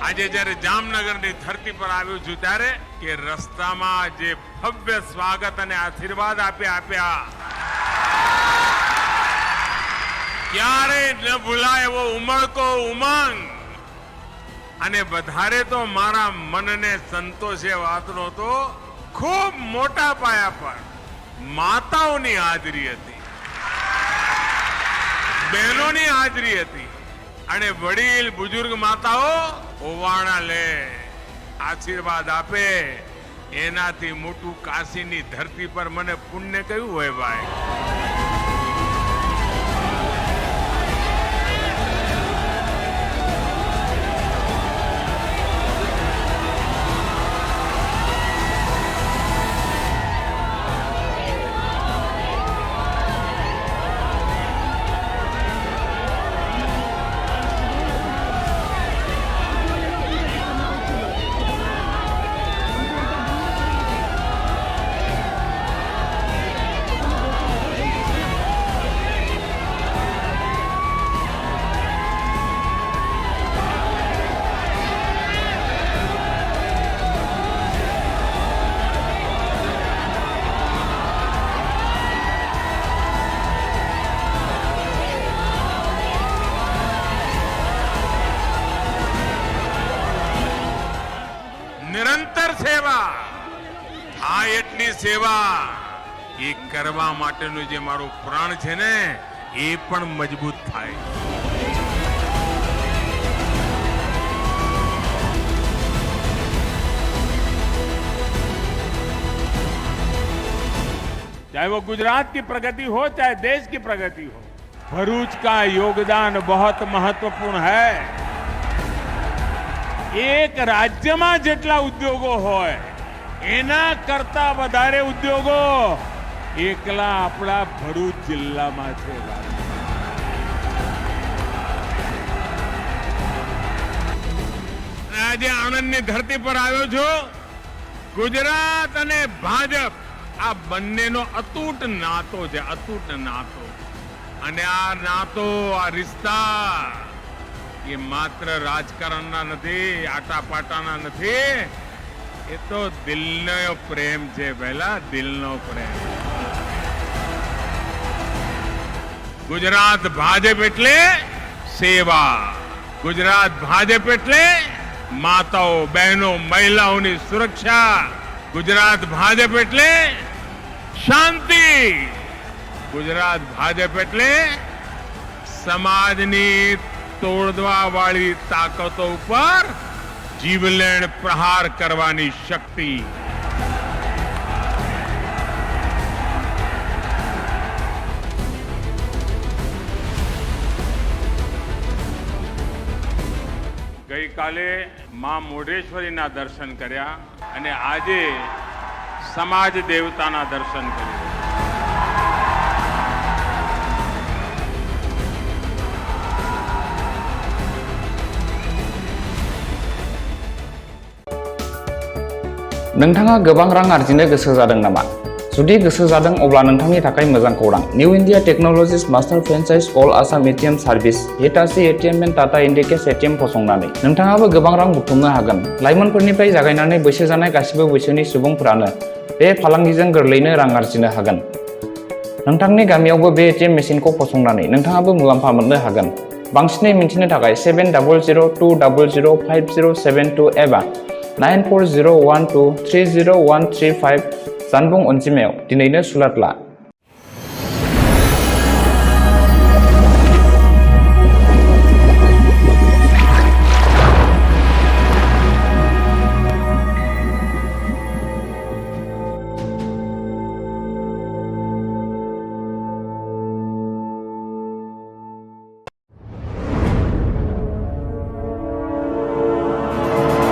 આજે જ્યારે જામનગરની ધરતી પર આવ્યો છું ત્યારે કે રસ્તામાં જે ભવ્ય સ્વાગત અને આશીર્વાદ આપ્યા ક્યારેય ન ભૂલાય એવો ઉમળકો ઉમંગ અને વધારે તો મારા મનને સંતોષે વાતનો તો ખૂબ મોટા પાયા પર માતાઓની હાજરી હતી, બહેનોની હાજરી હતી અને વડીલ બુજુર્ગ માતાઓ ઓવાણા લે આશીર્વાદ આપે એનાથી મોટું કાશીની ધરતી પર મને પુણ્ય કયું હોય ભાઈ? નિરંતર સેવા, આ એટલી સેવા એ કરવા માટેનું જે મારું પ્રાણ છે ને એ પણ મજબૂત થાય. चाहे वो गुजरात की प्रगति हो चाहे देश की प्रगति हो, भरूच का योगदान बहुत महत्वपूर्ण है. एक राज्यમાં જેટલા ઉદ્યોગો હોય એના કરતા વધારે ઉદ્યોગો એકલા આપણા ભરૂચ જિલ્લામાં છે. આજે આણંદની ધરતી પર આવ્યો છું. ગુજરાત અને ભાજપ આ બંનેનો અતૂટ નાતો છે, અતૂટ નાતો. અને આ નાતો, આ રિશ્તા એ માત્ર રાજકારણના નથી, આટાપાટાના નથી, એ તો દિલનો પ્રેમ છે. પહેલા દિલનો પ્રેમ. ગુજરાત ભાજપ એટલે સેવા, ગુજરાત ભાજપ એટલે માતાઓ, બહેનો, મહિલાઓની સુરક્ષા, ગુજરાત ભાજપ એટલે શાંતિ, ગુજરાત ભાજપ એટલે સમાજની તોડવા વાળી તાકાતો ઉપર જીવલેણ પ્રહાર કરવાની શક્તિ. ગઈકાલે માં મોઢેશ્વરીના દર્શન કર્યા અને આજે સમાજ દેવતાના દર્શન કર્યા. नोंथाङा गोबां रां आर्जिनो गोसो जादों नामा? जुदि गोसो जादों अब्ला नोंथांनि थाखाय मोजां खौरां. New India technologies master franchise all Assam ATM service Hitachi ATM and Tata Indicash ATM फसंनानै नोंथाङाबो गोबां रां बुथुमनो हागोन. लाइमोनफोरनिफ्राय जागायनानै बैसो जानाय गासिबो बैसोनि सुबुंफोरानो बे फालांगिजों गोरलैनो रां आर्जिनो हागोन. नोंथांनि गामियावबो बे एटिएम मेसिनखौ फसंनानै नोंथाङाबो मुलाम्फा मोननो हागोन. बांसिनै मिन्थिनो थाखाय 7002005007 एबा 9401230135 जानबुं अनजिमायाव दिनैनो सुलाद ला.